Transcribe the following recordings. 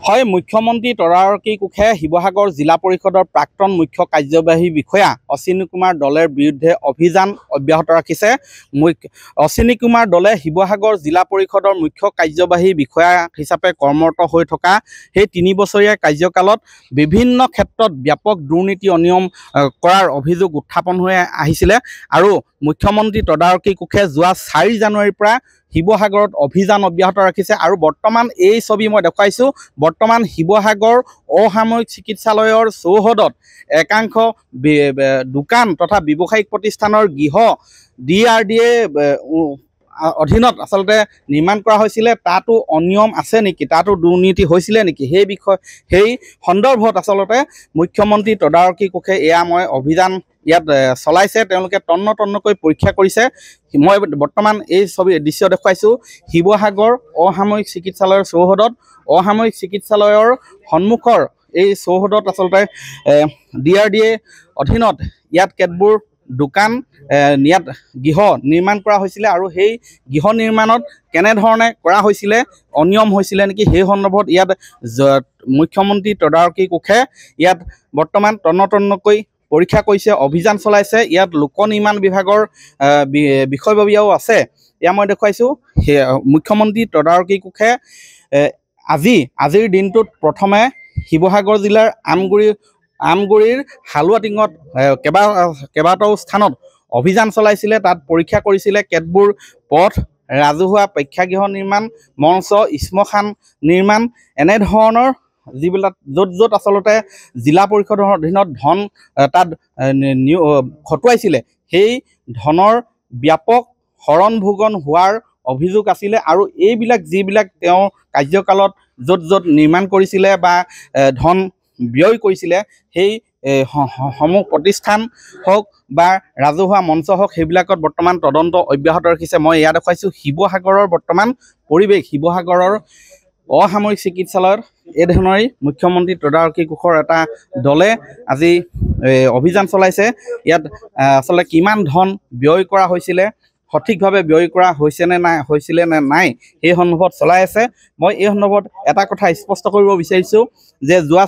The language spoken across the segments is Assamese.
হয়, মুখ্যমন্ত্ৰী তদাৰকী কোষে শিৱসাগৰ জিলা পৰিষদৰ প্ৰাক্তন মুখ্য কাৰ্যবাহী বিষয়া অশ্বিনী কুমাৰ দলেৰ বিৰুদ্ধে অভিযান অব্যাহত ৰাখিছে। অশ্বিনী কুমাৰ দলে শিৱসাগৰ জিলা পৰিষদৰ মুখ্য কাৰ্যবাহী বিষয়া হিচাপে কৰ্মৰত হৈ থকা সেই 3 বছৰীয়া কাৰ্যকালত বিভিন্ন ক্ষেত্ৰত ব্যাপক দুৰ্নীতি অনিয়ম কৰাৰ অভিযোগ উত্থাপন হৈ আহিছিলে আৰু মুখ্যমন্ত্ৰী তদাৰকী কোষে যোৱা 4 জানুৱাৰীৰ পৰা শিৱসাগৰত অভিযান অব্যাহত ৰাখিছে আৰু বৰ্তমান এই ছবি মই দেখুৱাইছোঁ। বৰ্তমান শিৱসাগৰ অসামৰিক চিকিৎসালয়ৰ চৌহদত একাংশ দোকান তথা ব্যৱসায়িক প্ৰতিষ্ঠানৰ গৃহ DRDA অধীনত আচলতে নিৰ্মাণ কৰা হৈছিলে। তাতো অনিয়ম আছে নেকি, তাতো দুৰ্নীতি হৈছিলে নেকি, সেই সন্দৰ্ভত আচলতে মুখ্যমন্ত্ৰী তদাৰকী কোষে মই অভিযান ইয়াত চলাইছে। তেওঁলোকে তন্নকৈ পৰীক্ষা কৰিছে। মই বৰ্তমান এই দৃশ্য দেখুৱাইছোঁ শিৱসাগৰ অসামৰিক চিকিৎসালয়ৰ চৌহদত। অসামৰিক চিকিৎসালয়ৰ সন্মুখৰ এই চৌহদত আচলতে DRDA অধীনত ইয়াত কেতবোৰ দোকান ইয়াত গৃহ নিৰ্মাণ কৰা হৈছিলে আৰু সেই গৃহ নিৰ্মাণত কেনেধৰণে কৰা হৈছিলে, অনিয়ম হৈছিলে নেকি, সেই সন্দৰ্ভত ইয়াত মুখ্যমন্ত্ৰী তদাৰকী কোষে ইয়াত বৰ্তমান তন্নকৈ পৰীক্ষা কৰিছে, অভিযান চলাইছে। ইয়াত লোক নিৰ্মাণ বিভাগৰ বিষয়ববীয়াও আছে। মই দেখুৱাইছোঁ মুখ্যমন্ত্ৰী তদাৰকী কোষে আজিৰ দিনটোত প্ৰথমে শিৱসাগৰ জিলাৰ আমগুৰিৰ হালুৱাটিঙত কেইবাটাও স্থানত অভিযান চলাইছিলে। তাত পৰীক্ষা কৰিছিলে কেতবোৰ পথ, ৰাজহুৱা প্ৰেক্ষাগৃহ নিৰ্মাণ, মঞ্চ, শ্মশান নিৰ্মাণ, এনেধৰণৰ যিবিলাক য'ত আচলতে জিলা পৰিষদৰ অধীনত ধন তাত খটুৱাইছিলে, সেই ধনৰ ব্যাপক হৰণ ভোগন হোৱাৰ অভিযোগ আছিলে আৰু এইবিলাক যিবিলাক তেওঁ কাৰ্যকালত য'ত নিৰ্মাণ কৰিছিলে বা ধন ব্যয় কৰিছিলে, সেই সমূহ প্ৰতিষ্ঠান হওক বা ৰাজহুৱা মঞ্চ হওক, সেইবিলাকত বৰ্তমান তদন্ত অব্যাহত ৰাখিছে। মই ইয়াত দেখুৱাইছোঁ শিৱসাগৰৰ বৰ্তমান পৰিৱেশ। শিৱসাগৰৰ অসামৰিক চিকিৎসালয়ত এই ধৰণেই মুখ্যমন্ত্ৰী তদাৰকী কোষৰ এটা দলে আজি অভিযান চলাইছে। ইয়াত আচলতে কিমান ধন ব্যয় কৰা হৈছিলে, সঠিকভাৱে ব্যয় কৰা হৈছিলে নে নাই, সেই সন্দৰ্ভত চলাই আছে। মই এই সন্দৰ্ভত এটা কথা স্পষ্ট কৰিব বিচাৰিছোঁ যে যোৱা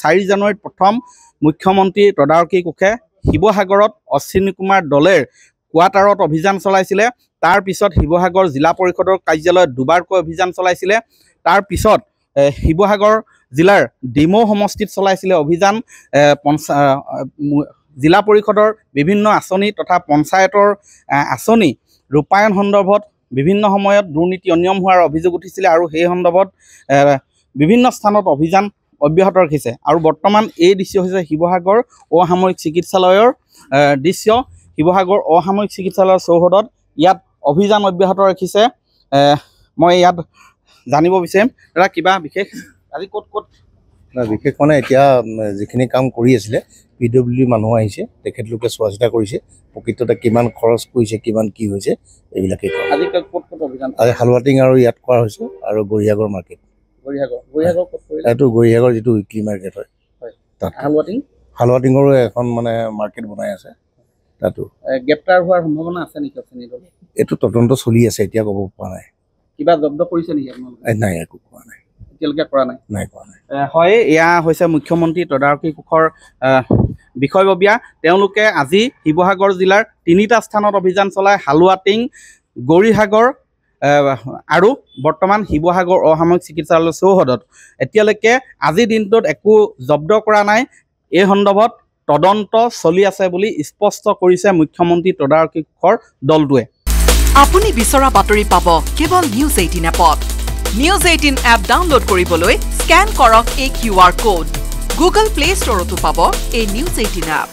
4 জানুৱাৰীত প্ৰথম মুখ্যমন্ত্ৰী তদাৰকী কোষে শিৱসাগৰত অশ্বিনী কুমাৰ দলেৰ কোৱাৰ্টাৰত অভিযান চলাইছিলে। তাৰ পিছত শিৱসাগৰ জিলা পৰিষদৰ কাৰ্যালয়ত দুবাৰকৈ অভিযান চলাইছিলে। তাৰ পিছত শিৱসাগৰ জিলাৰ ডিমৌ সমষ্টিত চলাইছিলে অভিযান। জিলা পৰিষদৰ বিভিন্ন আঁচনি তথা পঞ্চায়তৰ আঁচনি ৰূপায়ণ সন্দৰ্ভত বিভিন্ন সময়ত দুৰ্নীতি অনিয়ম হোৱাৰ অভিযোগ উঠিছিলে আৰু সেই সন্দৰ্ভত বিভিন্ন স্থানত অভিযান অব্যাহত ৰাখিছে। আৰু বৰ্তমান এই দৃশ্য হৈছে শিৱসাগৰ অসামৰিক চিকিৎসালয়ৰ দৃশ্য। শিৱসাগৰ অসামৰিক চিকিৎসালয়ৰ চৌহদত ইয়াত অভিযান অব্যাহত ৰাখিছে। মই ইয়াত জানিব বিচাৰিম দাদা, কিবা বিশেষ আজি ক'ত বিশেষ মানে এতিয়া যিখিনি কাম কৰি আছিলে PWD মানুহ আহিছে, তেখেতলোকে চোৱা চিতা কৰিছে, প্ৰকৃততে কিমান খৰচ কৰিছে, কিমান কি হৈছে, এইবিলাকেই আজি ক'ত অভিযান? আজি হালুৱাটিং আৰু ইয়াত কৰা হৈছে আৰু গৰিয়াগৰ মাৰ্কেট। এইটো গৰিয়াগৰ যিটো উইকলি মাৰ্কেট হয়, তাত হালুৱাটিঙৰো এখন মানে মাৰ্কেট বনাই আছে। তাতো গ্ৰেপ্তাৰ হোৱাৰ সম্ভাৱনা আছে নেকি? এইটো তদন্ত চলি আছে, এতিয়া ক'ব পৰা নাই। কিবা জব্দ কৰিছে নেকি আপোনালোকে? নাই, একো কৰা নাই, এতিয়ালৈকে কৰা নাই। কৰা নাই। হয়, এয়া হৈছে মুখ্যমন্ত্ৰী তদাৰকী কোষৰ বিষয়ববীয়া। তেওঁলোকে আজি শিৱসাগৰ জিলাৰ 3টা স্থানত অভিযান চলায়, হালুৱাটিং, গৌৰীসাগৰ আৰু বৰ্তমান শিৱসাগৰ অসামৰিক চিকিৎসালয়ৰ চৌহদত। এতিয়ালৈকে আজিৰ দিনটোত একো জব্দ কৰা নাই। এই সন্দৰ্ভত তদন্ত চলি আছে বুলি স্পষ্ট কৰিছে মুখ্যমন্ত্ৰী তদাৰকী কোষৰ দলটোৱে। আপুনি বিচৰা বাতৰি পাব কেৱল নিউজ 18 এপত। নিউজ 18 এপ ডাউনলোড কৰিবলৈ স্কেন কৰক এই QR কোড। গুগল প্লে ষ্টৰতো পাব এই নিউজ 18 এপ।